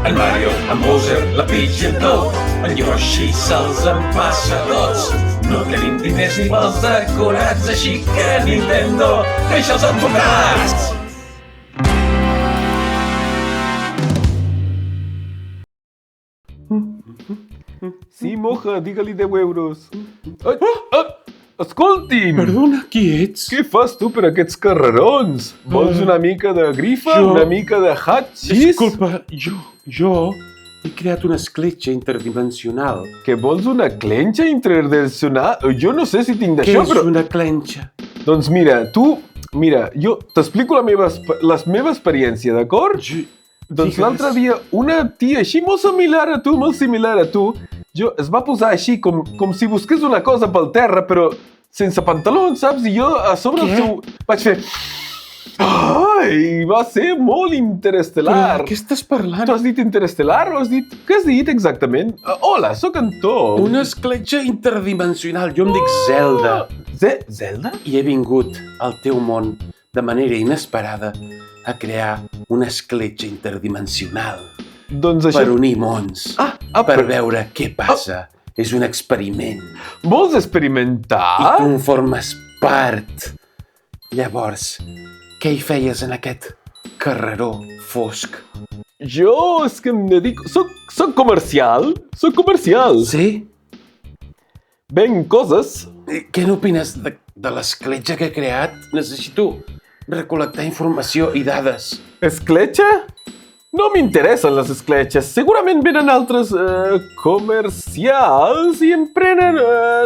En Mario, en Bowser, la Peach i en Toad, en Yoshi se'ls empassa tots. No tenim diners ni pels decorats, així que Nintendo, deixa'ls enfocats! Sí, moja, digue-li 10 euros. Escolti'm! Perdona, qui ets? Què fas tu per aquests carrerons? Vols una mica de grifa? jo- Una mica de hatchis? Disculpa, jo he creat una escletxa interdimensional. Que vols una clenxa interdimensional? Jo no sé si tinc Què d'això, és però... una clenxa? Doncs mira, jo t'explico la meva experiència, d'acord? Doncs Digues. l'altre dia, una tia així molt similar a tu, es va posar així com si busqués una cosa pel terra, però sense pantalons, saps? I jo a sobre el Què? seu... vaig fer... Ai, va ser molt Però interestel·lar. de què estàs parlant? Tu has dit interestel·lar o has dit... Què has dit exactament? Hola, sóc en Tom. Una escletxa interdimensional. Jo em dic Zelda. Zelda? I he vingut al teu món de manera inesperada a crear una escletxa interdimensional Doncs això... per unir mons, per veure què passa. És un experiment. Vols I experimentar? tu en formes part. Llavors, què hi feies en aquest carreró fosc? Jo és que em dedico... Soc comercial. Soc comercial. Sí? Venc coses. Què n'opines de l'escletxa que he creat? Necessito recol·lectar informació i dades. Escletxa? No m'interessen les escletxes. Segurament venen altres comercials i emprenen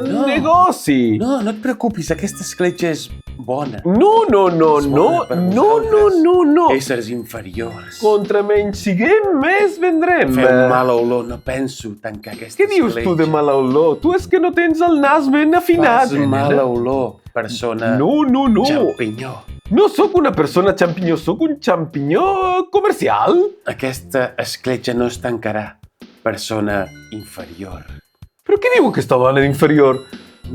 No. negoci. No et preocupis, aquesta escletxa és bona. No. És bona per vosaltres. No. Éssers inferiors. Contra menys siguem, més vendrem. Feu mala olor, no penso tancar aquesta Què dius tu de mala olor? Tu és que no tens el nas ben afinat. Fas mala olor, persona No. xampinyó. No sóc una persona xampinyó, sóc un xampinyó comercial. Aquesta escletxa no es tancarà, persona inferior. Però què diu aquesta dona d'inferior?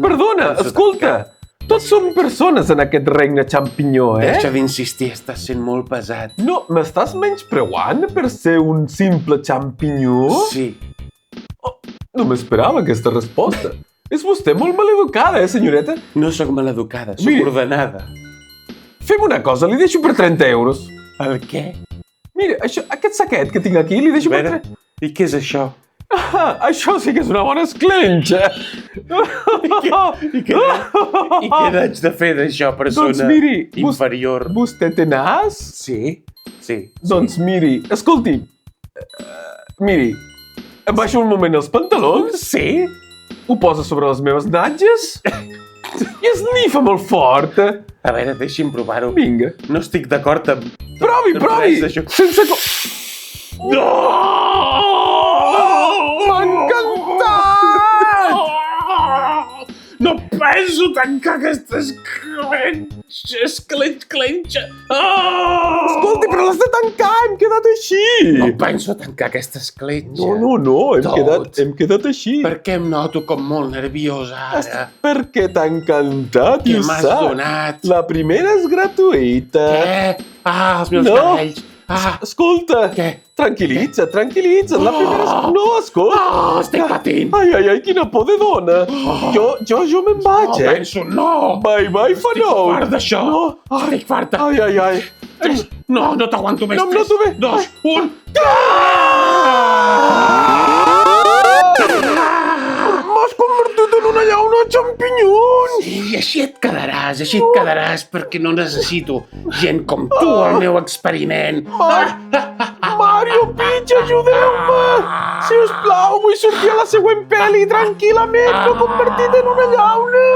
Perdona, penso escolta. Tots som persones en aquest regne xampinyó, Deixa d'insistir, estàs sent molt pesat. No, m'estàs menyspreuant per ser un simple xampinyó? Sí, No m'esperava aquesta resposta. És vostè molt maleducada, senyoreta? no sóc maleducada, sóc Miri. ordenada. Fem una cosa, li deixo per 30 euros. El què? Mira, aquest saquet que tinc aquí, li deixo A per... veure, i què és això? Això sí que és una bona esclenxa. I què n'haig de fer d'això, persona Doncs miri, inferior? Vostè té nas? Sí. Doncs miri, escolti, miri, em baixo un moment els pantalons, Sí? ho posa sobre les meves natges i esnifa molt fort. A veure, deixi'm provar-ho. Vinga, No estic d'acord amb... provi! res d'això. Sense... M'ha encantat! No penso tancar aquesta escletxa. Escolti, però l'has de tancar, hem quedat així. No penso tancar aquesta escletxa. No, Tot. hem quedat així. Per què em noto com molt nerviosa ara? Perquè t'ha encantat i Què ho m'has saps. donat? La primera és gratuïta. Què? Els meus No. cabells. Escolta. Què? Tranquil·litza't. La primera és... No, escolta. Estic patint. Ai, quina por de dona. Jo me'n vaig, No penso, no. Bye, Estic fanou. fart d'això. No. Estic farta. Ai. No t'aguanto més. No em noto bé. 2, 1. M'has convertit en una llauna de xampinyons. I així et quedaràs, perquè no necessito gent com tu al meu experiment. Mario, Peach, ajudeu-me! Si us plau, vull sortir a la següent pel·li tranquil·lament, m'he convertit en una llauna!